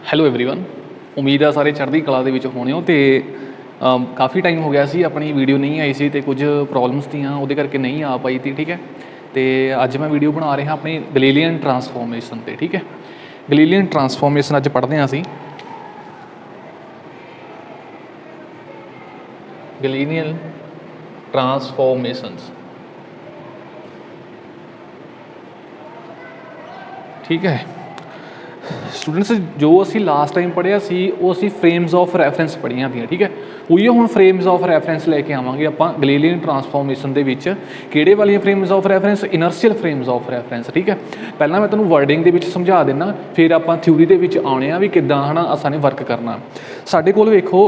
Hello everyone, ਉਮੀਦ ਆ ਸਾਰੇ ਚੜ੍ਹਦੀ ਕਲਾ ਦੇ ਵਿੱਚ ਹੋਣੇ ਹੋ। ਤੇ ਕਾਫੀ ਟਾਈਮ ਹੋ ਗਿਆ ਸੀ ਆਪਣੀ ਵੀਡੀਓ ਨਹੀਂ ਆਈ ਸੀ ਤੇ ਕੁਝ ਪ੍ਰੋਬਲਮਸ ਤੀਆਂ ਉਹਦੇ ਕਰਕੇ ਨਹੀਂ ਆ ਪਾਈ ਤੀ। ਠੀਕ ਹੈ, ਤੇ ਅੱਜ ਮੈਂ ਵੀਡੀਓ ਬਣਾ ਰਿਹਾ ਆਪਣੀ ਗਲੀਲੀਅਨ ਟਰਾਂਸਫੋਰਮੇਸ਼ਨ ਤੇ। ਠੀਕ ਹੈ, ਗਲੀਲੀਅਨ ਟਰਾਂਸਫੋਰਮੇਸ਼ਨ ਅੱਜ ਪੜ੍ਹਦੇ ਹਾਂ ਅਸੀਂ। ਗਲੀਲੀਅਨ ਟਰਾਂਸਫੋਰਮੇਸ਼ਨਸ। ठीक है स्टूडेंट्स, जो असी लास्ट टाइम पढ़िया सी वो असी फ्रेम्स ऑफ रैफरेंस पढ़िया थी। ठीक है, उही हुण फ्रेम्स ऑफ रैफरेंस लैके आवांगे आपां गलीलियन ट्रांसफॉर्मेशन दे विच। किहड़े वालियां frames of reference? Inertial frames of reference. ठीक है, पहला मैं तुहानूं वर्डिंग दे विच समझा देना, फिर आपां थ्योरी दे विच आउणे आ भी किद्दां है ना असां ने वर्क करना। साडे कोल वेखो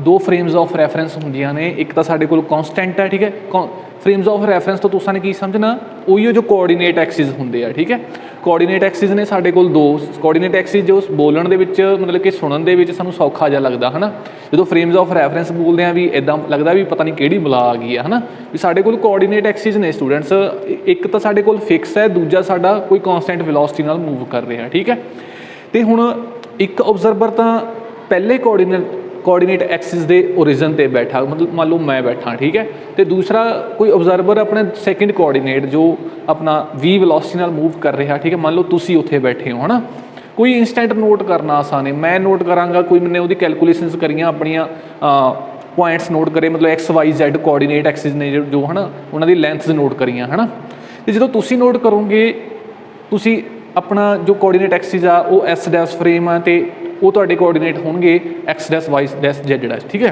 दो फ्रेम्स ऑफ रैफरेंस हुंदियां ने। एक तां साडे कोल कॉन्सटेंट है। ठीक है, फ्रेम्स ऑफ रैफरेंस तो तुसां ने की समझना, उही जो कोआर्डीनेट एक्सिस हुंदे आ। ठीक है, कोआर्डीनेट एक्सिस ने साडे कोल दो। कोआर्डीनेट एक्सिस जो बोलण दे विच मतलब कि सुनन दे विच सानूं सौखा जिहा लगदा है ना, जो फ्रेम्स ऑफ रैफरेंस बोलते हैं भी इदां लगदा भी पता नहीं किहड़ी बला आ गई है ना। भी साडे कोल कोआर्डीनेट एक्सिस ने स्टूडेंट्स, एक तो साडे कोल फिक्स है, दूजा साडा कोई कॉन्सटेंट वेलोसिटी नाल मूव कर रहा है। ठीक है, तो हुण एक ऑब्जर्वर तां पहले कोआर्डीनेट एक्सिस के ओरिजन पर बैठा, मतलब मान लो मैं बैठा। ठीक है, तो दूसरा कोई ऑब्जर्वर अपने सैकेंड कोआर्डीनेट जो अपना v वेलोसिटी नाल मूव कर रहा। ठीक है, मान लो तुसी उत्थे बैठे हो है ना, कोई इंस्टेंट नोट करना आसान है। मैं नोट कराँगा, कोई मैंने वो कैलकुलेशनस करियाँ अपनिया पॉइंट्स नोट करे, मतलब एक्स वाई जैड कोआर्डीनेट एक्सिस ने जो है ना उन्होंने लेंथस नोट करियाँ है ना। तो जो तुसी नोट करोगे, तुसी अपना जो कोआर्डीनेट एक्सिस आ वो एस डैश फ्रेम आ, तो वो तुहाडे कोआर्डीनेट होणगे X dash Y dash Z dash. ठीक है,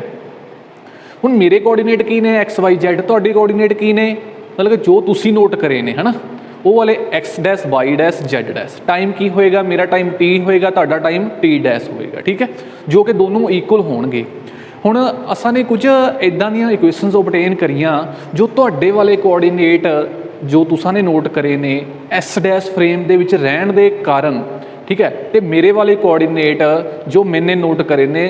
हुण मेरे कोआर्डीनेट की ने एक्स वाई जैड, तुहाडे कोआर्डीनेट की ने मतलब कि जो तुसी नोट करे ने है ना, वो वाले X dash Y dash Z dash. Time की होएगा? मेरा टाइम टी होएगा, तुहाडा टाइम टी डैश होएगा। ठीक है, जो कि दोनों इक्वल होणगे। हुण असां ने कुछ इदां दीयां इक्वेशनस ऑबटेन करियां जो तुहाडे वाले कोआर्डीनेट जो तुसां ने नोट करे ने एस डैश फ्रेम दे विच रहण दे कारण। ठीक है, तो मेरे वाले कोआर्डीनेट जो मैंने नोट करे ने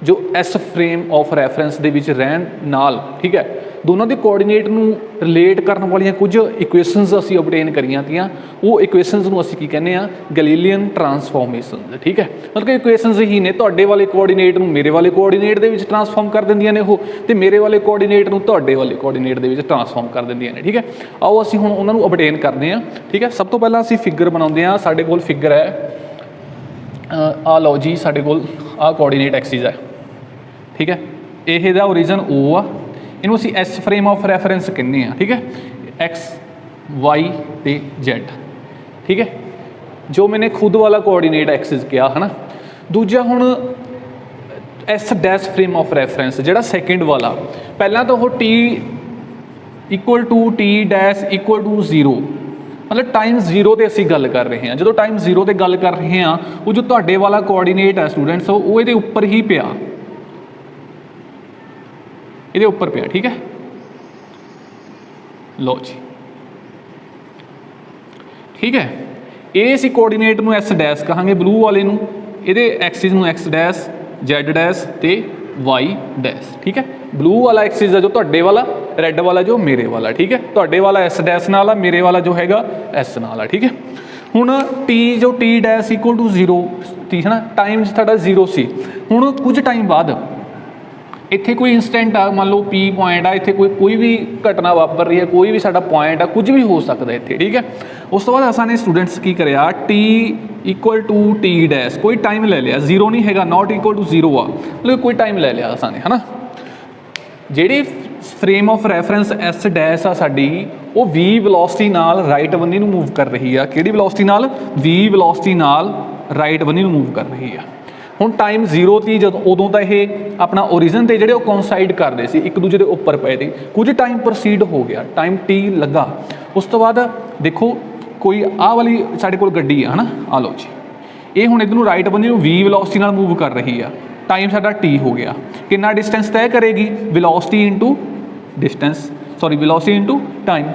जो एस फ्रेम ऑफ रैफरेंस दे विच रहन नाल। ठीक है, दोनों के कोआर्डीनेट नूं रिलेट करने वाली कुछ इक्वेशनस असीं ऑबटेन करियां तीआं, वो इक्वेशनस नूं असीं की कहने आ गलीलियन ट्रांसफॉर्मेशन। ठीक है, मतलब कि इक्वेशनस ही ने तुहाडे वाले कोआर्डीनेट नूं मेरे वाले कोआर्डीनेट दे विच ट्रांसफॉर्म कर दिंदियां ने वो, ते मेरे वाले कोआर्डीनेट नूं तुहाडे वाले कोआर्डीनेट दे विच ट्रांसफॉर्म कर दिंदियां ने। ठीक है, आओ असीं हुण उन्हां नूं ऑबटेन करदे आ। ठीक है, सब तो पहलां असीं फिगर बनाउंदे आ। साडे कोल फिगर है आ लो जी, साडे कोल आ कोआर्डीनेट एक्सिस है। ठीक है, ये दा ओरिजन ओ आ, इनू असीं एस फ्रेम ऑफ रैफरेंस कहने आ। ठीक है, एक्स वाई ते जैड। ठीक है, जो मैंने खुद वाला कोआर्डीनेट एक्सिस किया है ना। दूजा हुण S dash frame of reference जिहड़ा सैकेंड वाला, पहला तो वो T equal to T dash equal to zero, मतलब टाइम जीरो ते असीं गल कर रहे हैं। जो टाइम जीरो ते गल कर रहे हैं, वो जो तुहाडे वाला कोआर्डीनेट है स्टूडेंट्स, वो इहदे उपर ही पिया, इहदे उपर पिया। ठीक है, लो जी। ठीक है, ये असीं कोआर्डीनेट नूं एस डैश कहांगे, ब्लू वाले नूं इहदे एक्सिस नूं एक्स डैश जैड डैश ते वाई डैश। ठीक है, ब्लू वाला एक्सिस है जो तुहाडे वाला, रैड वाला जो मेरे वाला। ठीक है, तुहाडे वाला एस डैश नाल आ, मेरे वाला जो हैगा एस नाल आ। ठीक है, हुण टी जो T dash equal to zero थी है ना, टाइम साडा जीरो सी। हुण कुछ टाइम बाद इत्थे कोई इंस्टेंट आ, मान लो पी पॉइंट आ, इत्थे कोई भी घटना वापर रही है, कोई भी साडा पॉइंट आ, कुछ भी हो सकता है इत्थे। ठीक है, उस तो बाद असां ने स्टूडेंट्स की करिया T equal to T dash, कोई टाइम ले लिया, जीरो नहीं हैगा, नॉट इक्वल टू जीरो आ, मतलब कोई टाइम ले लिया असां ने है ना। जिहड़ी frame of reference S dash आ साडी, वो वी वेलोसिटी नाल राइट बन्नी नूं मूव कर रही है। किहड़ी वेलोसिटी नाल? वी वेलोसिटी नाल राइट बन्नी नूं मूव कर रही है। हुण टाइम जीरो थी जदों, उदों तां ये अपना ओरिजन ते जिहड़े वो कोइंसाइड करदे सी, एक दूजे दे उपर पए थे। कुछ टाइम प्रोसीड हो गया, टाइम टी लगा, उस तो बाद देखो कोई आ वाली साडे कोल गड्डी है ना, आ लो जी, ये हुण इधर नूं राइट बन्ने नूं वी वेलोसिटी नाल मूव कर रही है। टाइम साडा टी हो गया, कितना डिस्टेंस तय करेगी? Velocity into distance, sorry velocity into time.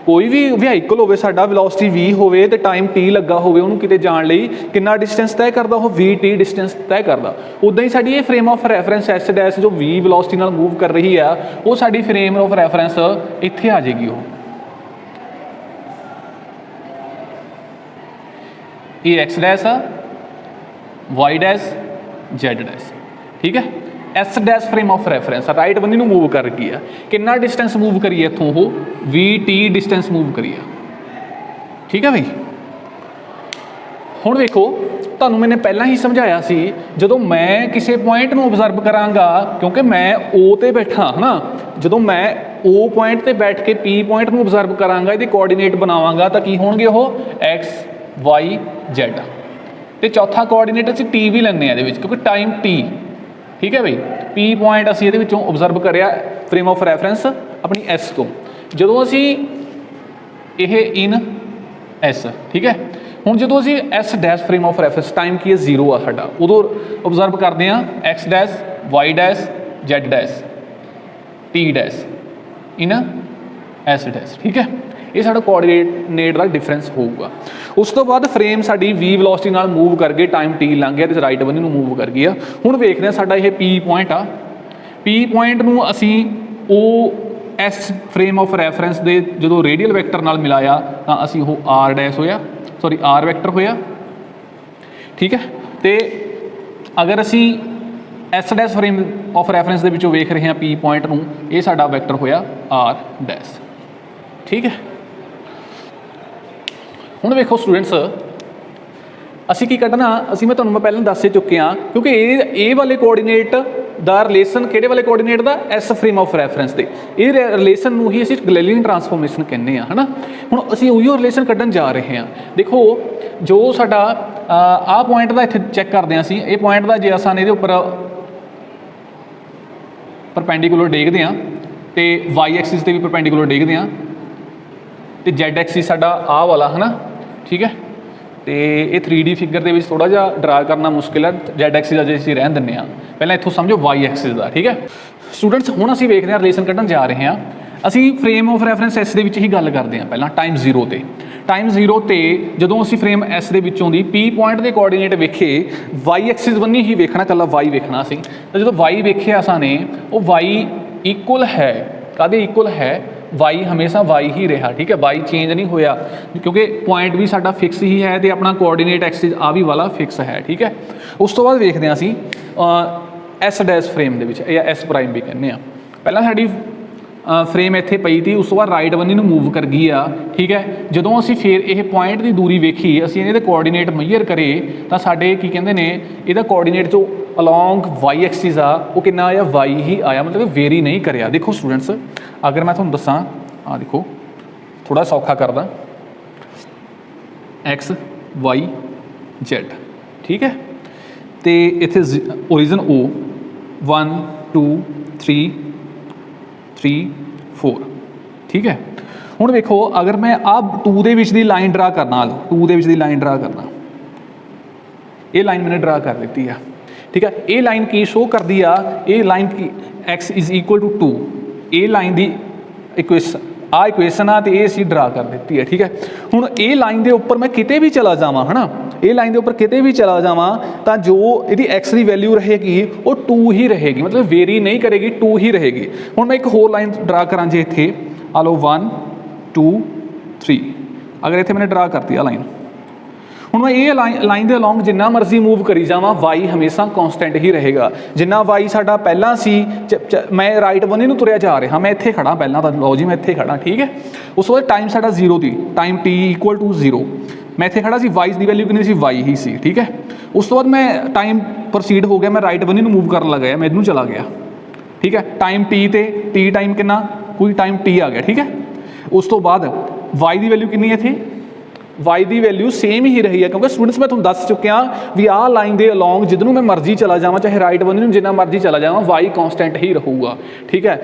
कोई भी व्हीकल होवे साडा, वेलोसिटी वी होवे ते टाइम टी लगा होवे, उहनूं किते जाण लई कितना डिस्टेंस तय करदा? वो वी टी डिस्टेंस तय करदा। उदां ही साडी ये frame of reference S dash जो वी वेलोसिटी नाल मूव कर रही है, वो साडी फ्रेम ऑफ रैफरेंस इत्थे आ जाएगी। वो ये एक्स डैश आ, वाई डैश जैड डैश, ठीक है। S dash frame of reference right बंदी नूं मूव कर गई है, कितना डिस्टेंस मूव करिए इत्थों वो वी टी डिस्टेंस मूव करिए, ठीक है बई। हुण देखो तुहानूं मैंने पहलां ही समझाया सी, जदों मैं किसी पॉइंट नूं ऑबजर्व करांगा, क्योंकि मैं ओ ते बैठा है ना, जदों मैं ओ पॉइंट ते बैठ के पी पॉइंट नूं ऑबजर्व करांगा, इहदे कोआर्डीनेट बनावांगा तो की होणगे ओह एक्स वाई जैड। तो चौथा कोआर्डीनेट असीं टी भी लैंदे आ इहदे विच, क्योंकि टाइम टी, ठीक है बई। पी पॉइंट असीं इहदे विचों ऑबजर्व करिया फ्रेम ऑफ रैफरेंस अपनी एस तो, जदों असीं यह इन एस, ठीक है। हुण जदों असीं S dash frame of reference time की है 0 आ साडा, उदों ऑबजर्व करते हैं X dash Y dash Z dash T dash in S dash, ठीक है। ये साडा कोआर्डीनेट का डिफरेंस होगा। उस तो बाद फ्रेम साडी वी वेलोसिटी नाल मूव करके टाइम टी लंघ गया तो राइट बन्ने नूं मूव कर गई। हुण वेखदे हां साडा ये पी पॉइंट आ, पी पॉइंट नूं असीं ओ एस फ्रेम ऑफ रैफरेंस दे जदों रेडियल वैक्टर नाल मिलाया तां असीं ओह आर डैश होया, सॉरी आर वैक्टर होया, ठीक है। तो अगर असीं S dash frame of reference दे विचों वेख रहे हैं पी पॉइंट नूं, ये साडा वैक्टर होया आर डैश, ठीक है। हुण वेखो स्टूडेंट्स असीं की कढना, असीं मैं तुहानूं पहलां दस चुके हाँ, क्योंकि ये वाले कोआर्डीनेट दा रिलेशन किहड़े वाले कोआर्डीनेट दा एस फ्रेम ऑफ रैफरेंस ते, ये रिलेशन नूं ही असीं गैलीलियन ट्रांसफॉर्मेशन कहने हैं, है ना। हुण असीं उहिओ रिलेशन कढन जा रहे हैं। देखो जो साडा आ पॉइंट दा इत्थे चैक करदे हां असीं, ये पॉइंट दा जे असां इहदे उपर परपेंडिकुलर देखते हैं तो वाई एक्सिस से भी परपेंडिकुलर देखते हैं, तो जैड एक्सिस साडा आ वाला है ना, ठीक है। तो ये 3D फिगर के थोड़ा जिहा ड्रा करना मुश्किल है, जैड एक्सिस अजे असीं रहन दिंदे हां, पहलां इत्थों समझो वाई एक्सिस का, ठीक है। स्टूडेंट्स हुण असीं वेखदे हां रिलेशन कढन जा रहे हैं, असीं फ्रेम ऑफ रैफरेंस एस दे विच ही गल करते हैं पहलां टाइम 0 ते। टाइम 0 ते जदों असीं फ्रेम एस दे विचों दी पी पॉइंट के कोआर्डीनेट वेखे, वाई एक्सिस बन्नी ही वेखना, कल्ला वाई वेखना सी, तो जदों वाई वेखे असां ने वो वाई इक्वल है, काहदे इक्वल है, वाई हमेशा वाई ही रहा, ठीक है। वाई चेंज नहीं होया, क्योंकि पॉइंट भी साडा फिक्स ही है, तो अपना कोआर्डीनेट एक्सिस आ भी वाला फिक्स है, ठीक है। उस तो बाद वेखदे हां असीं एस डैश फ्रेम दे विच या एस प्राइम भी कहने, पहलां साडी फ्रेम इत्थे पई थी, उस तो बाद राइट बन्नी नूं मूव कर गई आ, ठीक है। जदों असीं फिर यह पॉइंट की दूरी वेखी, असीं इहदे कोआर्डीनेट मेजर करे तो साडे की कहंदे ने इहदा कोआर्डीनेट जो अलॉन्ग वाई एक्सिस आ वो कितना आया, वाई ही आया, मतलब वेरी नहीं करिया। देखो स्टूडेंट्स अगर मैं तुहानूं दसां, आ देखो थोड़ा सौखा करदा, एक्स वाई जैड, ठीक है। तो इत्थे ओरिजिन ओ 1 2 3 3 4, ठीक है। हुण देखो अगर मैं अब 2 दे विच दी लाइन ड्रा करना, 2 दे विच दी लाइन ड्रा करना, ये लाइन मैंने ड्रा कर दी है, ठीक है। ये लाइन की शो कर दी आ, ये लाइन की एक्स इज इक्वल टू 2, ये लाइन की इक्वेशन आ इक्वेशन आ, तो ये असीं ड्रा कर दी है, ठीक है। हुण ये लाइन के उपर मैं किते भी चला जावां, है ना, ये लाइन के उपर किते भी चला जावां तो जो यदि एक्स की वैल्यू रहेगी वो 2 ही रहेगी, मतलब वेरी नहीं करेगी, 2 ही रहेगी। हुण मैं एक होर लाइन ड्रा करा जे इत्थे, आ लो 1 2 3, अगर इत्थे मैंने ड्रा करती है लाइन, हुण मैं ये लाइन के अलॉन्ग जिन्ना मर्जी मूव करी जावां वाई हमेशा कॉन्सटेंट ही रहेगा। जिन्ना वाई साडा पहला सी, मैं राइट बन्ने नूं तुरिया जा रहा, मैं इत्थे खड़ा पहला तो लो जी मैं इत्थे खड़ा, ठीक है। उस तो बाद टाइम साडा 0 थी, टाइम टी इक्वल टू 0, मैं इत्थे खड़ा सी, वाई की वैल्यू कितनी सी, वाई ही सी, ठीक है। उस तो बाद मैं टाइम प्रोसीड हो गया, मैं राइट बन्ने नूं मूव कर लगा, मैं इधर चला गया, ठीक है। टाइम टी ते टी टाइम कितना, कोई टाइम टी आ गया, ठीक है। उस तो बाद वाई की वैल्यू कितनी है इत्थे, वाई की वैल्यू सेम ही रही है, क्योंकि स्टूडेंट्स मैं तुहानूं दस चुकिया भी आ लाइन के अलॉन्ग जिधरों मैं मर्जी चला जावां, चाहे राइट बन्ने नूं जिन्ना मर्जी चला जावां, वाई कॉन्सटेंट ही रहूगा, ठीक है।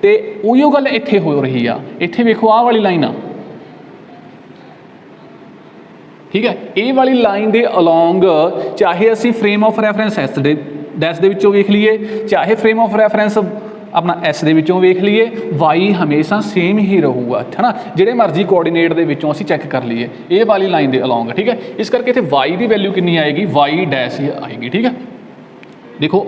तो उहिओ गल इत्थे हो रही आ, इत्थे वेखो आ वाली लाइन आ, ठीक है। ये वाली लाइन के अलॉन्ग चाहे असीं frame of reference S dash दे विचों वेख लीए, चाहे फ्रेम ऑफ रैफरेंस अपना एस दे विचों वेख लीए, वाई हमेशा सेम ही रहूगा, है ना। जिहड़े मर्जी कोआर्डीनेट दे विचों असीं चैक कर लीए, ये वाली लाइन के अलॉन्ग, ठीक है। इस करके इत्थे वाई की वैल्यू कितनी आएगी, वाई डैश ही आएगी, ठीक है। देखो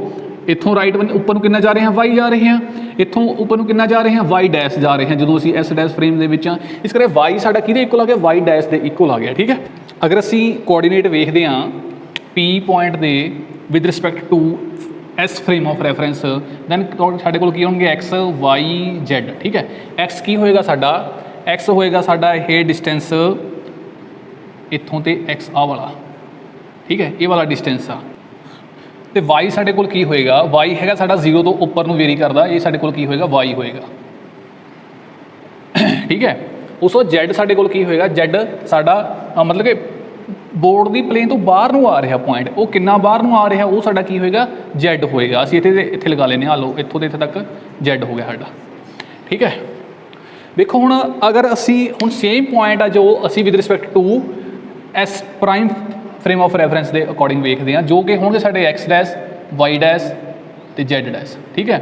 इत्थों राइट उपर कितना जा रहे हैं, वाई जा रहे हैं, इत्थों उपर कितना जा रहे हैं, वाई डैश जा रहे हैं, जो असीं एस डैश फ्रेम दे विच इस करके वाई साडा किहदे इक्वल आ गया, वाई डैश दे इक्वल आ गया, ठीक है। अगर असीं कोआर्डीनेट वेखदे हां P पॉइंट दे with respect to S frame of reference then साडे कोल की होणगे X Y Z ठीक है। X की होएगा साडा X होएगा साडा ये डिस्टेंस इत्थों ते X आ वाला ठीक है, ये वाला डिस्टेंस आ ते Y साडे कोल की होएगा Y हैगा साडा 0 तो उपर नूं वेरी करदा, ये साडे कोल की होएगा Y होएगा ठीक है। उस तो Z साडे कोल की होएगा Z साडा मतलब कि बोर्ड की प्लेन तो बाहर नूं आ रहा पॉइंट, वो कितना बाहर नूं आ रहा वो साडा की होएगा Z होएगा। असीं इत्थे लगा लेने आ लो इत्थों तो इत्थे तक Z हो गया साडा ठीक है। देखो हुण अगर असी हुण सेम पॉइंट आ जो असी with respect to S prime frame of reference के अकॉर्डिंग वेखते हैं जो कि होंगे साडे X डैश Y डैश ते Z डैश ठीक है।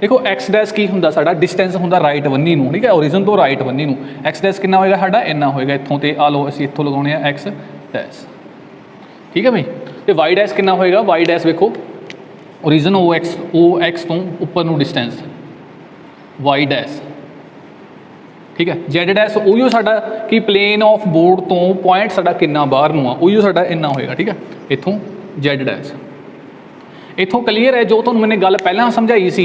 देखो X डैश की हुंदा साडा डिस्टेंस हुंदा राइट बन्नी नूं ठीक है, ओरिजिन तो राइट बन्नी नूं X डैश कितना होएगा साडा इन्ना होएगा इत्थों ते आ लो असी इत्थों लगाउने आ X डैश ठीक है भाई। ते Y डैश कितना होएगा Y डैश वेखो ओरिजिन ओ X तो उपर नूं डिस्टेंस Y डैश ठीक है। Z डैश उहियो साडा कि प्लेन ऑफ बोर्ड तो पॉइंट साडा कितना बाहर नूं आ उहियो साडा इन्ना होएगा ठीक है। इत्थों Z डैश इत्थों क्लीयर है जो तुहानूं मैंने गल पहलां समझाई सी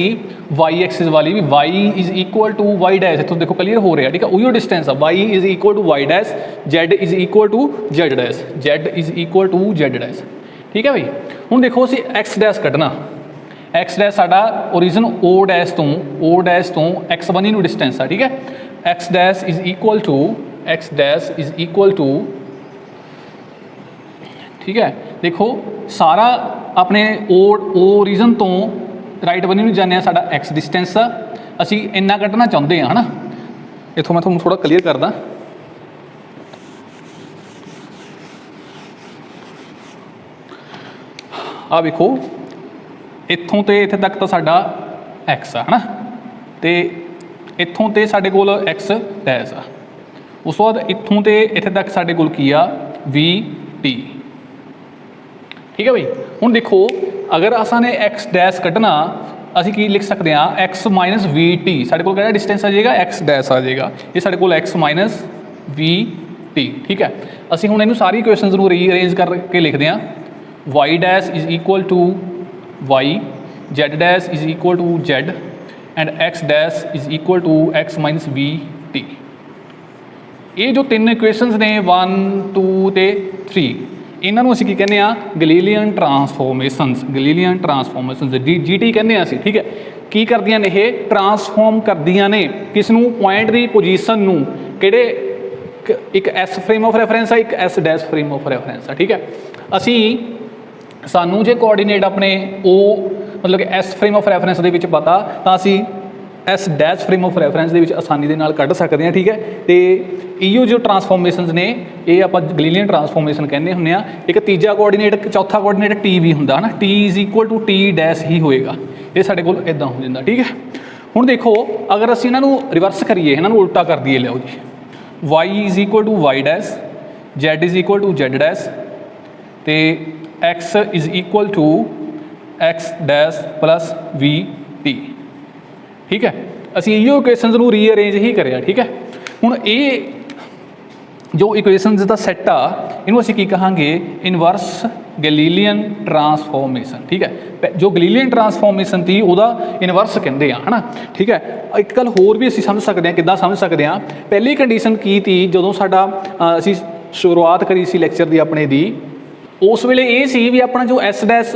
Y एक्सिस वाली भी Y is equal to Y dash इत्थों देखो क्लीयर हो रहा ठीक है। उहियो डिस्टेंस आ Y is equal to Y dash Z is equal to Z dash Z is equal to Z dash ठीक है भाई। हुण देखो असीं X डैश कढना X डैश साडा ओरिजिन O डैश तो X बनी नूं डिस्टेंस आ ठीक है। X dash is equal to ठीक है। देखो सारा अपने ओरिजिन तो राइट बनी नूं जाने साडा X डिस्टेंस असी इन्ना कढ़ना चाहुंदे हां है ना। इत्थों मैं तुहानूं थोड़ा क्लीयर करदा आ वेखो इत्थों ते इत्थे तक तो साडा X है ना ते इत्थों ते साडे कोल X डैश आ उस तो बाद इत्थों ते इत्थे तक साडे कोल की आ VT ठीक है भाई। हुण देखो अगर असां ने X डैश कढ़ना असीं की लिख सकते हैं X माइनस VT साडे कोल किहड़ा डिस्टेंस आ जाएगा X डैश आ जाएगा ये साडे कोल X माइनस VT ठीक है। असीं हुण इहनूं सारी इक्वेशनस नूं रीअरेंज करके लिखते हैं Y dash is equal to Y Z dash is equal to Z and X dash is equal to X minus VT। ये जो तीन इक्वेशनस ने 1 2 ते 3 इन्हां नूं असीं की कहने आ गलीलियन ट्रांसफॉर्मेशनस GT कहने आ असीं ठीक है। की करदियां ने ये ट्रांसफॉर्म करदियां ने किस नूं पॉइंट की पोजीशन नूं किहड़े एक S फ्रेम ऑफ रैफरेंस है एक S dash frame of reference है ठीक है। असीं सानू जे कोआर्डीनेट अपने ओ मतलब कि S फ्रेम ऑफ रैफरेंस दे विच पता तां असीं S dash frame of reference दे विच आसानी दे नाल कढ सकदे हां ठीक है। तो इहो जो ट्रांसफॉर्मेशनस ने ये आपां गलीलियन ट्रांसफॉर्मेशन कहने हुंदे आ। एक तीजा कोआर्डीनेट चौथा कोआर्डीनेट T भी हुंदा है ना T is equal to T dash ही होएगा ये साडे कोल इदां हो जांदा ठीक है। हुण देखो अगर असीं इन्हां नूं रिवर्स करिए इन्हां नूं उल्टा कर दईए लिओ जी Y is equal to Y dash Z is equal to Z dash ते X is equal to X dash plus VT ठीक है। असीं इहो इक्वेशनस नूं रीअरेंज ही करिया ठीक है। हुण ये जो इक्वेशनस का सैट आ इनू असीं की कहांगे इनवर्स गलीलियन ट्रांसफॉर्मेशन ठीक है। जो गलीलियन ट्रांसफॉर्मेशन थी उहदा इनवर्स कहंदे आ है ना ठीक है। एक गल होर भी असीं समझ सकते हैं किद्दां समझ सकते हैं। पहली कंडीशन की थी जदों साडा असीं शुरुआत करी सी लैक्चर दी अपने दी उस वेले ये सी भी अपना जो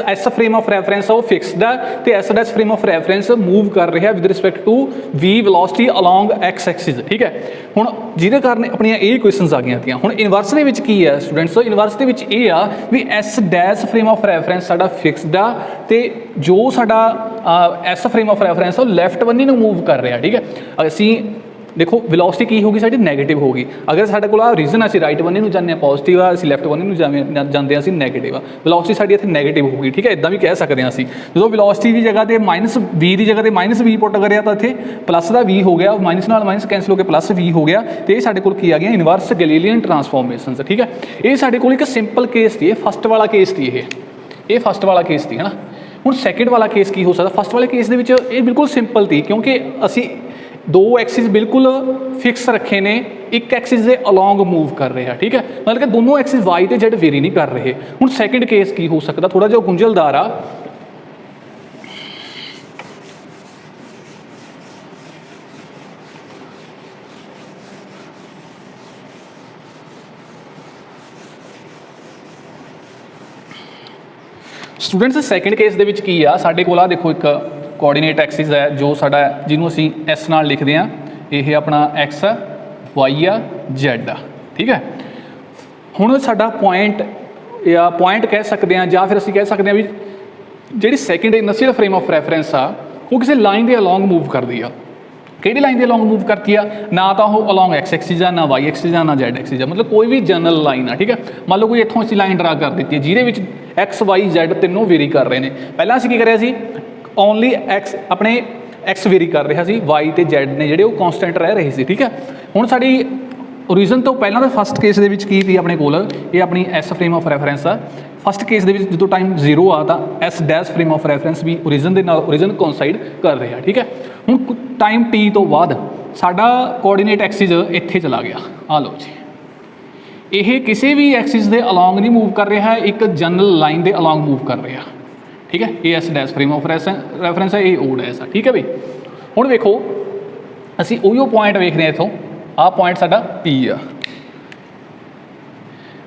S फ्रेम ऑफ रैफरेंस है वो फिक्सड है तो S dash frame of reference move कर रहा है with respect to V velocity along X axis ठीक है। हुण जिहदे कारण अपनियां ये क्वेश्चनस आ गईयां थीआं। हुण इनवर्स दे विच की है स्टूडेंट्स इनवर्स दे विच ये आ भी S dash frame of reference साडा फिक्सड आ ते जो साडा S फ्रेम ऑफ रैफरेंस है लैफ्ट बन्नी नूं मूव कर रहा ठीक है। असीं देखो वेलोसिटी की होगी साडी नैगेटिव होगी अगर साडे कोल रीजन असीं राइट बन्ने नूं जाने पॉजिटिव आ असीं लैफ्ट बन्ने नूं जांदे असीं नैगेटिव आ वेलोसिटी साडी इत्थे नैगेटिव होगी ठीक है। इदां भी कह सकते हैं असीं जो वेलोसिटी की जगह ते माइनस V की जगह ते माइनस V पुट करिया तो इत्थे प्लस का V हो गया माइनस नाल माइनस कैंसल होकर प्लस V हो गया तो ये साडे कोल की आ गया इनवर्स गलीलियन ट्रांसफॉर्मेशन ठीक है। ये साडे कोल एक सिंपल केस थी फस्ट वाला केस थी ये फस्ट वाला केस थी है ना। हुण सैकेंड वाला केस की हो सकता फस्ट वाले केस दे विच ये बिल्कुल सिंपल थी क्योंकि असीं दो एक्सिस बिल्कुल फिक्स रखे ने, एक एक्सिस के अलॉन्ग मूव कर रहे हैं, ठीक है, मतलब कि दोनों एक्सिस वाई तो जेड वेरी नहीं कर रहे। हुण सैकेंड केस की हो सकता, थोड़ा जिहा गुंझलदार आ। स्टूडेंट्स सैकेंड केस दे विच की आ, साडे कोल आ देखो एक कोआर्डीनेट एक्सिस है जो साडा जिन्हों असीं एस नाल लिखते हैं, यह अपना एक्स आ, वाई आ, जेड आ, ठीक है। हुण साडा पॉइंट या पॉइंट कह सकते हैं, या फिर असीं कह सकते हैं भी जिहड़ी second inertial frame of reference आ वो किसी लाइन के अलॉन्ग मूव करती आ। किहड़ी लाइन के अलॉन्ग मूव करती आ, ना तो वो अलॉन्ग एक्स एक्सिस आ, ना वाई एक्सिस आ, ना जेड एक्सिस आ, मतलब कोई भी जनरल लाइन आ, ठीक है। मान लो कोई इत्थों असीं लाइन ड्रा कर दी है जिहदे एक्स वाई जेड तीनों वेरी कर रहे हैं। पहला असीं की करिया सी, ओनली एक्स अपने एक्स वेरी कर रहा सी, वाई ते जेड ने जिहड़े वो कॉन्सटेंट रह रहे थे, ठीक है। हुण साडी ओरिजिन तो पहला तो फस्ट केस दे विच की थी अपने कोल, ये अपनी एस फ्रेम ऑफ रैफरेंस आ। फस्ट केस दे विच जो टाइम जीरो आ तो S dash frame of reference भी ओरिजिन दे नाल ओरिजिन कोइंसाइड कर रहे हैं, ठीक है। हुण टाइम टी तो बाद साडा कोआर्डीनेट एक्सिस इत्थे चला गया, आ लो जी, यह किसी भी एक्सिस के अलॉन्ग नहीं मूव कर रहा है, एक जनरल लाइन के अलॉन्ग मूव कर रहा, ठीक है। ये S dash frame of reference है, ये ओ डैश है, ठीक है भाई। हुण वेखो असीं उहिओ पॉइंट वेखते हैं इत्थों, आ पॉइंट साडा पी आ,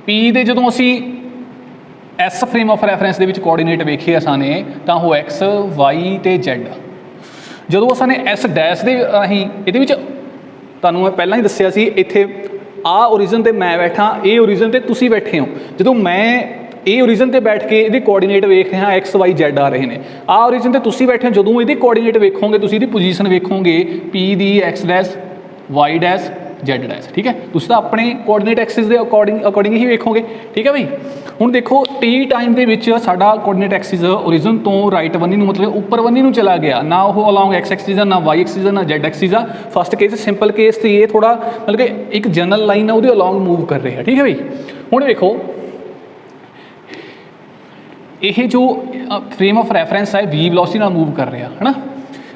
पी दे जदों असीं एस फ्रेम ऑफ रैफरेंस के कोआर्डीनेट वेखे असाने तो वो एक्स वाई ते जेड, जदों असाने एस डैश के राही ये तुहानूं मैं पहलां ही दस्सिया सी, इत्थे आ ओरिजिन ते मैं बैठा, ये ओरिजिन ते तुसीं बैठे हो, जदों मैं ये ओरिजिन ते बैठ के ये कोआर्डीनेट वेख रहा एक्स वाई जेड आ रहे हैं, आ ओरिजिन ते तुसीं बैठे हो, जदों ये कोआर्डीनेट वेखोगे तुसीं इहदी पोजीशन वेखोगे पी दी X dash Y dash Z dash, ठीक है। तुसीं तां अपने कोआर्डीनेट एक्सिस के अकॉर्डिंग ही वेखोगे, ठीक है भाई। हुण देखो टी टाइम के विच साडा कोआर्डीनेट एक्सिस ओरिजिन तो राइट वन्नी नूं मतलब उपर वन्नी नूं चला गया, ना वो अलॉन्ग एक्स एक्सिस आ, ना वाई एक्सिस आ, ना जेड एक्सिस आ। फस्ट केस सिंपल केस तो ये थोड़ा मतलब कि एक जनरल लाइन है वो अलॉन्ग मूव कर रहे हैं, ठीक है भाई। हुण देखो ये जो फ्रेम ऑफ रैफरेंस है वी वेलोसिटी नाल मूव कर रहा है ना,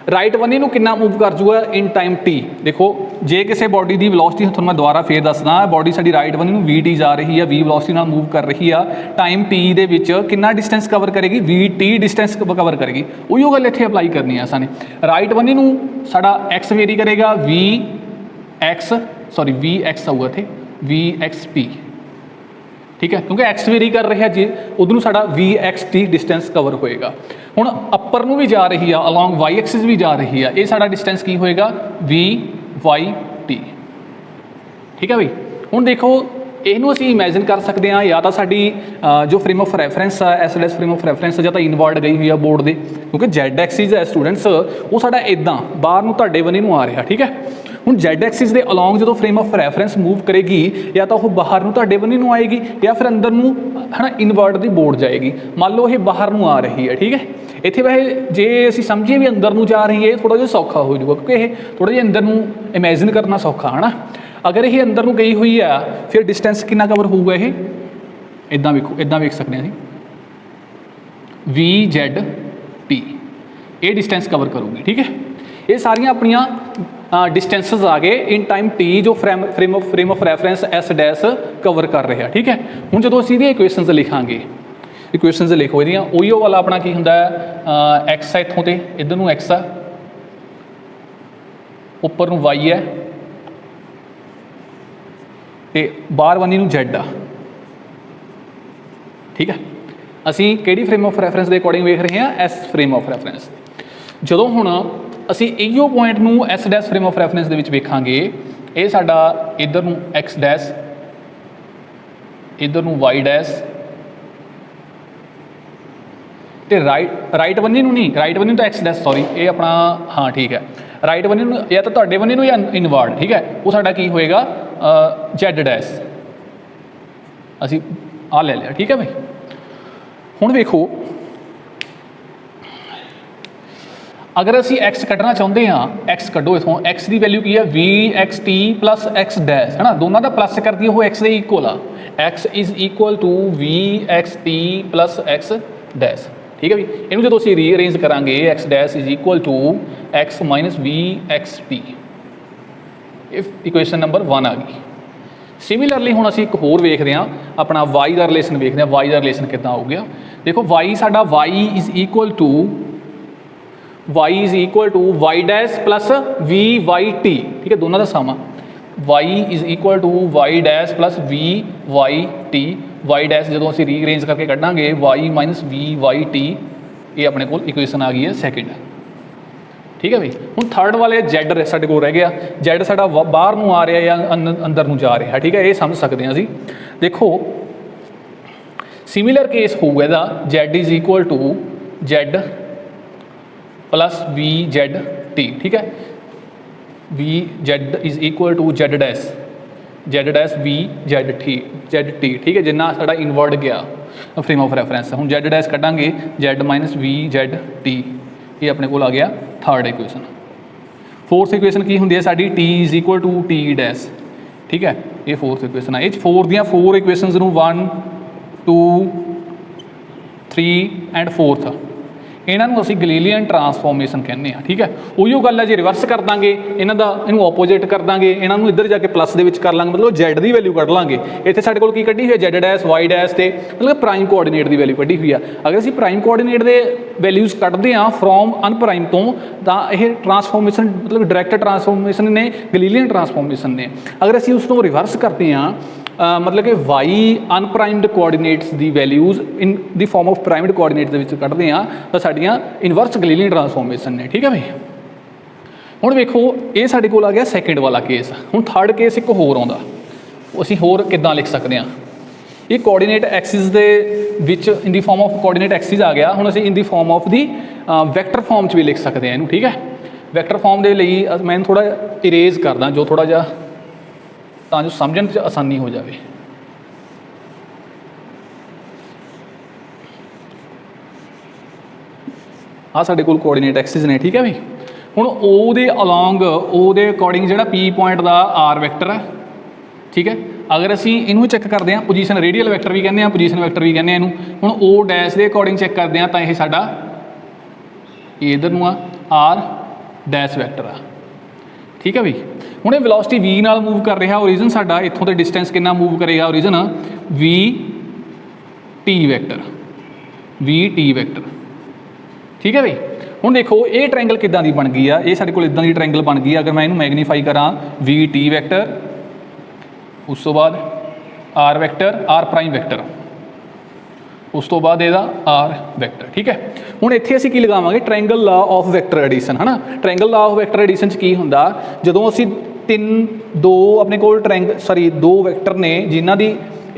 राइट वन्नी नूं कितना मूव कर जूगा इन टाइम टी। देखो जे किसी बॉडी की वेलोसिटी तुहानूं मैं दोबारा फिर दसदा, बॉडी साडी राइट वन्नी नूं वी टी जा रही है, वी वेलोसिटी नाल मूव कर रही है, टाइम टी दे विच कितना डिस्टेंस कवर करेगी, वी टी डिस्टेंस कवर करेगी। उहिओ गल इत्थे अप्लाई करनी है असां ने, राइट वन्नी नूं साडा एक्स वेरी करेगा, वी एक्स आऊगा इत्थे वी एक्स टी, ठीक है, क्योंकि एक्स वेरी कर रहा है जी उधर साडा V X T distance cover होएगा। हुण अपर नूं भी जा रही है, अलॉन्ग वाई एक्सिस भी जा रही है, ये साडा डिस्टेंस की होएगा वी वाई टी, ठीक है भाई। हुण देखो इहनूं असीं इमेजिन कर सकते हैं या तो साडी जो फ्रेम ऑफ रैफरेंस है S S frame of reference या तो इनवर्ड गई हुई है बोर्ड दे, क्योंकि जेड एक्सिस है स्टूडेंट्स वो साडा इदां बाहर नूं तुहाडे वन्नी नूं आ रहा, ठीक है। हुण जेड एक्सिस के अलॉन्ग जो फ्रेम ऑफ रैफरेंस मूव करेगी या तो वह बाहर नूं तुहाडे वन्नी नूं आएगी या फिर अंदर नूं है ना इनवर्ड दी बोर्ड जाएगी। मान लो ये बाहर नूं आ रही है, ठीक है। इत्थे वैसे जे असीं समझिए भी अंदर नूं जा रही है थोड़ा जिहा सौखा हो जाऊगा, क्योंकि ये थोड़ा जिहा अंदर नूं इमेजिन करना सौखा है ना। अगर ये अंदर नूं गई हुई है फिर डिस्टेंस कितना कवर होऊगा, ये इदां वेखो इदां वेख सकते हैं वी जेड टी, ये डिस्टेंस कवर करूगी, ठीक है। ये सारियां अपनियां डिस्टेंसिस आ गए इन टाइम टी जो frame of reference S dash cover कर रहे हैं, ठीक है। हुण जदों असीं इहदी इक्वेशनस लिखांगे, इक्वेशनस लिखो इहदियां उहिओ वाला अपना की हुंदा है एक्स है इत्थों ते इधर नूं एक्स आ, उपर नूं वाई है ते बाहर वन्नी नूं जेड आ, ठीक है। असीं किहड़ी फ्रेम ऑफ रैफरेंस के अकॉर्डिंग वेख रहे हैं, एस फ्रेम ऑफ रैफरेंस। जदों हुण असीं इहो पॉइंट नूं S dash frame of reference दे विच वेखांगे, ये साडा इधर नूं एक्स डैश इधर नूं वाई डैश ते राइट वन्नी नूं नहीं, राइट वन्नी तो एक्स डैश सॉरी ये अपना हाँ ठीक है, राइट वन्नी नूं या तो तुहाडे वन्नी नूं या इनवर्ड, ठीक है। वो साडा की होएगा जेड डैश, असीं आ ले लिया, ठीक है भाई। हुण वेखो अगर असीं एक्स कड्ढना चाहुंदे हां, एक्स कड्ढो इथों, एक्स की वैल्यू की है V X T plus X dash है ना, दोनों का प्लस कर दिए वो एक्स के इक्वल आ, X is equal to V X T plus X dash, ठीक है भी। इनू जो असीं रीअरेंज करांगे X dash is equal to X minus V X T, ਇਹ ਇਕੁਏਸ਼ਨ ਨੰਬਰ 1 ਆ गई। सिमिलरली हुण असीं एक होर वेखदे हां, अपना y दा रिलेशन वेखदे हां। y दा रिलेशन किद्दां हो गया, देखो y साडा y is equal to y dash plus V Y T, ठीक है, दोनों का सम आ। y is equal to y dash plus V Y T. y dash जो असीं रीअरेंज करके कढांगे y minus V Y T, ये अपने कोल इक्वेशन आ गई है सैकेंड, ठीक है भाई। हुण थर्ड वाले जैड साडे कोल रह गया, जैड साडा बाहर नूं आ रहा या अंदर नूं जा रहा, ठीक है, ये समझ सकते हैं असीं। देखो सिमिलर केस होऊगा इहदा, Z is equal to Z plus V Z T, ठीक है, V Z is equal to Z dash V Z T, ठीक है, जिन्ना साडा इनवर्ड गया फ्रेम ऑफ रैफरेंस। हुण जैड डैश कढांगे Z minus V Z T, ये अपने कोल आ गया थर्ड इक्वेशन। फोर्थ इक्वेशन की होंदी है साडी T is equal to T dash, ठीक है, ये फोर्थ इक्वेशन है। ये फोर दियां फोर इक्वेशनस नूं 1 2 3 एंड फोर्थ, इन्हां नूं असीं गलीलियन ट्रांसफॉर्मेशन कहने हैं, ठीक है। उही गल है, जे रिवर्स कर दांगे इन्हां दा, इनू ओपोजिट कर दांगे, इन्हां नूं इधर जाके प्लस दे विच कर लांगे, मतलब जैड दी वैल्यू कढ लांगे। इत्थे साडे कोल की कढी हुई है जैड डैश वाई डैश ते मतलब प्राइम कोआर्डीनेट की वैल्यू कढी हुई है। अगर असीं प्राइम कोआर्डीनेट दे वैल्यूज़ कढदे हां फ्रॉम अनप्राइम तो यह ट्रांसफॉर्मेशन मतलब डायरैक्ट ट्रांसफॉर्मेशन ने, गलीलियन ट्रांसफॉर्मेशन ने। अगर असीं उस तों रिवर्स करते हैं मतलब कि वाई अनप्राइमड कोआर्डीनेट्स की values in the form of primed coordinates के कढ़ते हैं तो साडियां इनवर्स गलीलियन ट्रांसफॉर्मेशन ने, ठीक है भाई। हुण वेखो ये साडे कोल आ गया सैकेंड वाला केस। हुण थर्ड केस एक होर आउंदा, असीं होर किद्दां लिख सकते हैं। ये कोआर्डीनेट एक्सिस दे विच in the form of coordinate axis आ गया। हुण असीं in the form of the vector form च भी लिख सकते हैं इनू, ठीक है। वैक्टर फॉर्म दे लई मैं थोड़ा इरेज करदा जो थोड़ा जिहा तां जो समझण च आसानी हो जाए। आ साडे कोल कोआर्डीनेट एक्सिस ने, ठीक है भाई। हुण ओहदे अलॉन्ग ओहदे अकॉर्डिंग जिहड़ा पी पॉइंट दा आर वैक्टर है, ठीक है। अगर असीं इनू चैक करते हैं पोजीशन रेडियल वैक्टर भी कहने, पोजीशन वैक्टर भी कहने इनू। हुण ओ डैश के अकॉर्डिंग चैक करते हैं तो यह साडा इधर नूं आर डैश वैक्टर आ, ठीक है भाई। हुणे वेलोसिटी वी नाल मूव कर रहा, ओरिजिन साडा इत्थों तो डिस्टेंस कितना मूव करेगा, ओरिजिन वी टी वैक्टर, ठीक है भाई। हुण देखो ये ट्रायंगल किदां दी बन गई आ, ये साडे कोल इदां दी ट्रायंगल बन गई। अगर मैं इनू मैगनीफाई करा वी टी वैक्टर, उस तो बाद R vector R prime vector, उस तो बाद ਇਹਦਾ आर वैक्टर, ठीक है। ਹੁਣ ਇੱਥੇ ਅਸੀਂ ਕੀ ਲਗਾਵਾਂਗੇ triangle law of vector addition, है ना। Triangle law of vector addition च ਕੀ ਹੁੰਦਾ, ਜਦੋਂ ਅਸੀਂ दो अपने कोल दो वैक्टर ने जिन्हां दी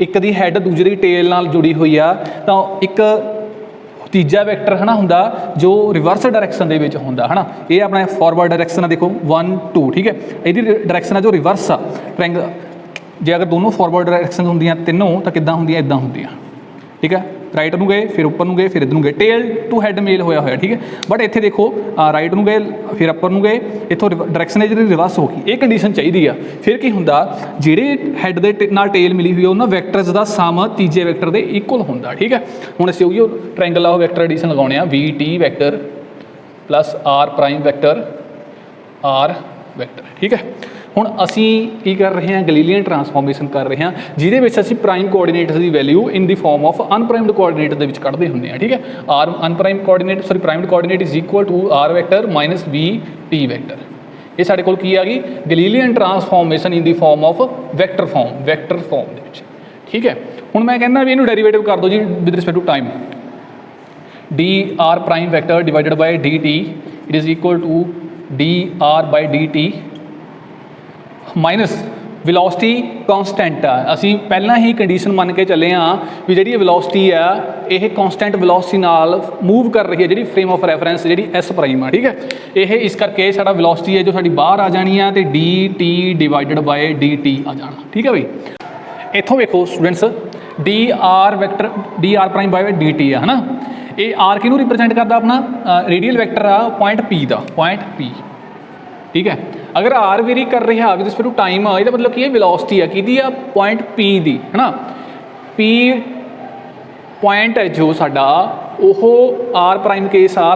एक दी हैड दूजे दी टेल नाल जुड़ी हुई आ, तो एक तीजा वैक्टर है ना हुंदा जो रिवर्स डायरैक्शन दे विच हुंदा, है ना। ये अपना फॉरवर्ड डायरैक्शन देखो 1 2, ठीक है। इहदी डायरैक्शन है जो रिवर्स आ ट्रायंगल, जे अगर दोनों फॉरवर्ड डायरैक्शन होंदियां तीनों तो किद्दां होंदियां, इदां होंदियां, ठीक है। राइट नूं गए फिर उपर नूं गए फिर इधर नूं गए, टेल टू हैड मेल होया होया, ठीक है। बट इत्थे देखो राइट नूं गए फिर अपर नूं गए, इत्थों डायरैक्शन है जिहड़ी रिवर्स हो गई। ये कंडीशन चाहिदी आ। फिर की हुंदा, जिहड़े हैड दे नाल टेल मिली हुई उन्हां वैक्टर्स दा सम तीजे वैक्टर दे इक्वल हुंदा, ठीक है। हुण असीं उहिओ ट्रायंगल ऑफ वैक्टर एडिशन लगाउने आ, V T vector plus R prime vector R vector, ठीक है। हुण असीं की कर रहे हैं, गलीलियन ट्रांसफॉर्मेशन कर रहे हैं, जिहदे विच असीं प्राइम कोआर्डीनेट्स की value in the form of unprimed coordinate दे विच कढदे हुंदे आ, ठीक है। R unprime coordinate primed coordinate is equal to R vector minus V T vector. ये साडे कोल की आ गई Galilean transformation in the form of vector form दे विच, ठीक है। हुण मैं कहना भी इहनूं डेरीवेटिव कर दो जी with respect to time, D are prime vector divided by D T it is equal to D R by D T minus velocity constant आ। असीं पहलां ही कंडीशन मन के चले हाँ भी जिहड़ी वेलोसिटी आ यह कॉन्सटेंट वेलोसिटी नाल मूव कर रही है, जिहड़ी फ्रेम ऑफ रैफरेंस जिहड़ी एस प्राइम आ, ठीक है। यह इस करके साडा वेलोसिटी है जो साडी बाहर आ जानी है, तो d t divided by D t आ जाना, ठीक है भाई। इत्थों वेखो students d r vector d are prime by D t है ना। ये आर किनू रिप्रजेंट करता अपना रेडियल वैक्टर आ पॉइंट पी का, पॉइंट पी, ठीक है। अगर आर वेरी कर रहा विद रिस्पेक्ट टू टाइम, ये मतलब कि वेलोसिटी है कि पॉइंट पी दी, है ना। पी पॉइंट है जो साडा ओह आर प्राइम केस आ,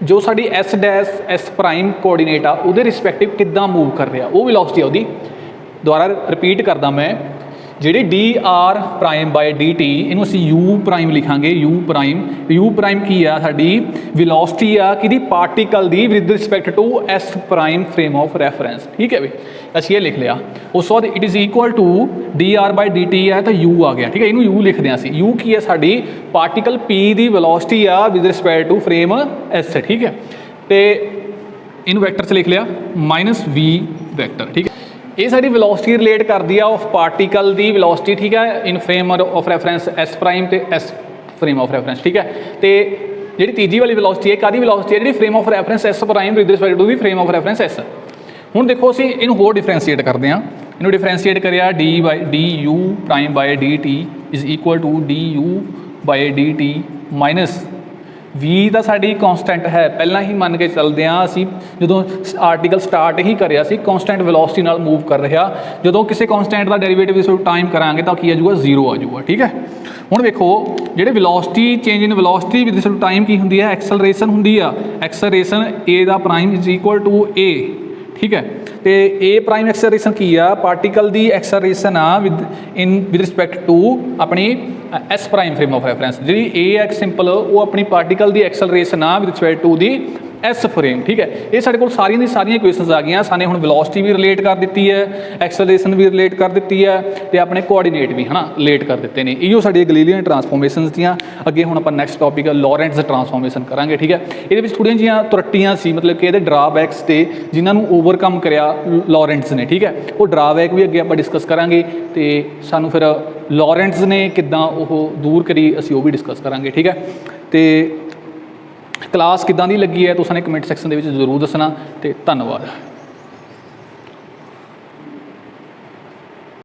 ਜੋ ਸਾਡੀ S dash S prime coordinate ਆ ਉਹਦੇ ਰਿਸਪੈਕਟਿਵ ਕਿੱਦਾਂ ਮੂਵ ਕਰ ਰਿਹਾ, ਉਹ ਵੈਲੋਸਿਟੀ ਆ ਉਹਦੀ। ਦੁਬਾਰਾ ਰਿਪੀਟ ਕਰਦਾ ਮੈਂ, ਜਿਹੜੀ D R prime by D T ਇਹਨੂੰ ਅਸੀਂ ਯੂ ਪ੍ਰਾਈਮ ਲਿਖਾਂਗੇ। ਯੂ ਪ੍ਰਾਈਮ ਕੀ ਆ, ਸਾਡੀ ਵੈਲੋਸਿਟੀ ਆ ਕਿਹਦੀ, ਪਾਰਟੀਕਲ ਦੀ with respect to S prime frame of reference. ਠੀਕ ਹੈ ਵੀ, ਅਸੀਂ ਇਹ ਲਿਖ ਲਿਆ। ਉਸ ਤੋਂ ਬਾਅਦ it is equal to D R by D T ਹੈ ਤਾਂ ਯੂ ਆ ਗਿਆ। ਠੀਕ ਹੈ, ਇਹਨੂੰ ਯੂ ਲਿਖਦੇ ਹਾਂ ਅਸੀਂ। ਯੂ ਕੀ ਹੈ, ਸਾਡੀ ਪਾਰਟੀਕਲ ਪੀ ਦੀ ਵੈਲੋਸਿਟੀ ਆ with respect to frame S. ਠੀਕ ਹੈ, ਤੇ ਇਹਨੂੰ ਵੈਕਟਰ 'ਚ ਲਿਖ ਲਿਆ ਮਾਈਨਸ ਵੀ ਵੈਕਟਰ। ਠੀਕ ਹੈ, ਇਹ ਸਾਡੀ ਵੈਲੋਸਿਟੀ ਰਿਲੇਟ ਕਰਦੀ ਆ ਆਫ ਪਾਰਟੀਕਲ ਦੀ ਵੈਲੋਸਿਟੀ। ਠੀਕ ਹੈ, in frame of reference S prime ਤੇ ਐਸ ਫਰੇਮ ਆਫ ਰੈਫਰੈਂਸ। ਠੀਕ ਹੈ, ਤੇ ਜਿਹੜੀ ਤੀਜੀ ਵਾਲੀ ਵੈਲੋਸਿਟੀ ਹੈ ਕਾਹਦੀ ਵੈਲੋਸਿਟੀ ਹੈ, ਜਿਹੜੀ frame of reference S prime with respect to ਦੀ ਫਰੇਮ ਆਫ ਰੈਫਰੈਂਸ ਐਸ। ਹੁਣ ਦੇਖੋ ਅਸੀਂ ਇਹਨੂੰ ਹੋਰ ਡਿਫਰੈਂਸ਼ੀਏਟ ਕਰਦੇ ਹਾਂ। ਇਹਨੂੰ ਡਿਫਰੈਂਸ਼ੀਏਟ ਕਰਿਆ d u prime by D t is equal to d u by D t minus v ਦਾ ਸਾਡੀ ਕੌਂਸਟੈਂਟ ਹੈ। ਪਹਿਲਾਂ ਹੀ ਮੰਨ ਕੇ ਚੱਲਦੇ ਹਾਂ ਅਸੀਂ, ਜਦੋਂ ਆਰਟੀਕਲ ਸਟਾਰਟ ਹੀ ਕਰਿਆ ਸੀ ਕੌਂਸਟੈਂਟ ਵੈਲੋਸਿਟੀ ਨਾਲ ਮੂਵ ਕਰ ਰਿਹਾ। ਜਦੋਂ ਕਿਸੇ ਕੌਂਸਟੈਂਟ ਦਾ ਡੈਰੀਵੇਟਿਵ ਇਸ ਟਾਈਮ ਕਰਾਂਗੇ ਤਾਂ ਕੀ ਆ ਜਾਊਗਾ, 0 ਆ ਜਾਊਗਾ। ਠੀਕ ਹੈ, ਹੁਣ ਵੇਖੋ ਜਿਹੜੇ velocity change in velocity with respect to time ਕੀ ਹੁੰਦੀ ਹੈ, ਐਕਸਲਰੇਸ਼ਨ ਹੁੰਦੀ ਆ। ਐਕਸਲਰੇਸ਼ਨ ਏ ਦਾ prime is equal to A. ਠੀਕ ਹੈ, ਤੇ ਏ ਪ੍ਰਾਈਮ ਐਕਸਲਰੇਸ਼ਨ ਕੀ ਆ, ਪਾਰਟੀਕਲ ਦੀ ਐਕਸਲਰੇਸ਼ਨ ਆ ਵਿਦ ਰਿਸਪੈਕਟ ਟੂ ਆਪਣੀ S prime frame of reference. ਜਿਹੜੀ ਏ ਐ ਸਿੰਪਲ ਉਹ ਆਪਣੀ ਪਾਰਟੀਕਲ ਦੀ ਐਕਸਲਰੇਸ਼ਨ ਆ ਵਿਦ ਰਿਸਪੈਕਟ ਟੂ ਦੀ ਐਸ ਫਰੇਮ। ਠੀਕ ਹੈ, ਇਹ ਸਾਡੇ ਕੋਲ ਸਾਰੀਆਂ ਦੀ ਸਾਰੀਆਂ ਇਕੁਏਸ਼ਨਸ ਆ ਗਈਆਂ। ਸਾਨੇ ਹੁਣ ਵੈਲੋਸਿਟੀ ਵੀ ਰਿਲੇਟ ਕਰ ਦਿੱਤੀ ਹੈ, ਐਕਸਲਰੇਸ਼ਨ ਵੀ ਰਿਲੇਟ ਕਰ ਦਿੱਤੀ ਹੈ, ਤੇ ਆਪਣੇ ਕੋਆਰਡੀਨੇਟ ਵੀ ਰਿਲੇਟ ਕਰ ਦਿੱਤੇ ਨੇ। ਇਹੋ ਸਾਡੀਆਂ ਗਲੀਲੀਅਨ ਟਰਾਂਸਫੋਰਮੇਸ਼ਨਸ ਦੀਆਂ। ਅੱਗੇ ਹੁਣ ਆਪਾਂ ਨੈਕਸਟ ਟੌਪਿਕ ਲੋਰੈਂਟਜ਼ ਟਰਾਂਸਫੋਰਮੇਸ਼ਨ ਕਰਾਂਗੇ। ਠੀਕ ਹੈ, ਇਹਦੇ ਵਿੱਚ ਥੋੜ੍ਹੀਆਂ ਜਿਹੀਆਂ ਤਰੱਟੀਆਂ ਸੀ, ਮਤਲਬ ਕਿ ਇਹਦੇ ਡਰਾਬੈਕਸ ਤੇ ਜਿਨ੍ਹਾਂ ਨੂੰ ਓਵਰਕਮ ਕਰਿਆ ਲੋਰੈਂਟਜ਼ ਨੇ। ਠੀਕ ਹੈ, ਉਹ ਡਰਾਬੈਕ ਵੀ ਅੱਗੇ ਆਪਾਂ ਡਿਸਕਸ ਕਰਾਂਗੇ, ਤੇ ਸਾਨੂੰ ਫਿਰ ਲੋਰੈਂਟਜ਼ ਨੇ ਕਿੱਦਾਂ ਉਹ ਦੂਰ ਕਰੀ ਅਸੀਂ ਉਹ ਵੀ ਡਿਸਕਸ ਕਰਾਂਗੇ। ਠੀਕ ਹੈ, ਤੇ ਕਲਾਸ ਕਿੱਦਾਂ ਦੀ ਲੱਗੀ ਹੈ ਤੁਸੀਂ ਕਮੈਂਟ ਸੈਕਸ਼ਨ ਦੇ ਵਿੱਚ ਜ਼ਰੂਰ ਦੱਸਣਾ, ਤੇ ਧੰਨਵਾਦ।